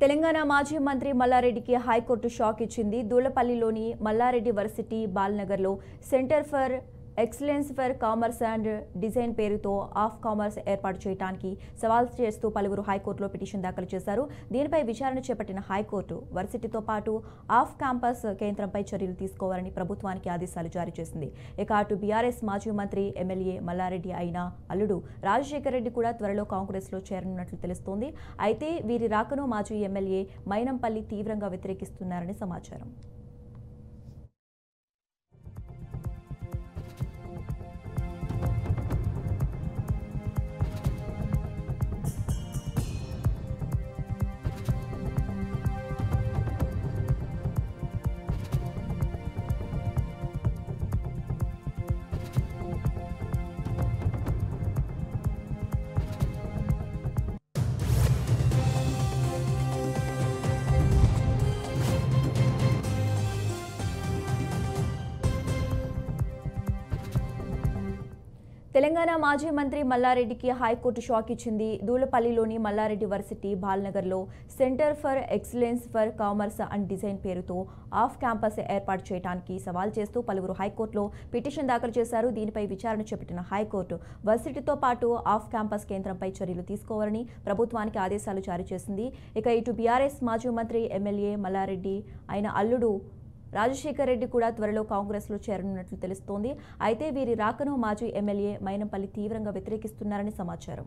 తెలంగాణ మాజీ మంత్రి మల్లారెడ్డికి high court shock ఇచ్చింది. దూలపల్లిలోని మల్లారెడ్డి వర్సిటీ బాల్నగర్లో centre for excellence for commerce and design పేరుతో ఆఫ్ కామర్స్ ఏర్పాటు చేయడానికి సవాల్ చేస్తూ పలువురు హైకోర్టులో పిటిషన్ దాఖలు చేశారు. దీనిపై విచారణ చేపట్టిన హైకోర్టు వర్సిటీతో పాటు ఆఫ్ క్యాంపస్ కేంద్రంపై చర్యలు తీసుకోవాలని ప్రభుత్వానికి ఆదేశాలు జారీ చేసింది. ఇక అటు బీఆర్ఎస్ మాజీ మంత్రి ఎమ్మెల్యే మల్లారెడ్డి అయిన అల్లుడు రాజశేఖర్ రెడ్డి కూడా త్వరలో కాంగ్రెస్లో చేరనున్నట్లు తెలుస్తోంది. అయితే వీరి రాకను మాజీ ఎమ్మెల్యే మైనంపల్లి తీవ్రంగా వ్యతిరేకిస్తున్నారని సమాచారం. తెలంగాణ మాజీ మంత్రి మల్లారెడ్డికి హైకోర్టు షాక్ ఇచ్చింది. దూలపల్లిలోని మల్లారెడ్డి వర్సిటీ బాల్నగర్లో centre for excellence for commerce and design పేరుతో ఆఫ్ క్యాంపస్ ఏర్పాటు చేయడానికి సవాల్ చేస్తూ పలువురు హైకోర్టులో పిటిషన్ దాఖలు చేశారు. దీనిపై విచారణ చేపట్టిన హైకోర్టు వర్సిటీతో పాటు ఆఫ్ క్యాంపస్ కేంద్రంపై చర్యలు తీసుకోవాలని ప్రభుత్వానికి ఆదేశాలు జారీ చేసింది. ఇక ఇటు బీఆర్ఎస్ మాజీ మంత్రి ఎమ్మెల్యే మల్లారెడ్డి అయిన అల్లుడు రాజశేఖర్ రెడ్డి కూడా త్వరలో కాంగ్రెస్లో చేరనున్నట్లు తెలుస్తోంది. అయితే వీరి రాకను మాజీ ఎమ్మెల్యే మైనంపల్లి తీవ్రంగా వ్యతిరేకిస్తున్నారని సమాచారం.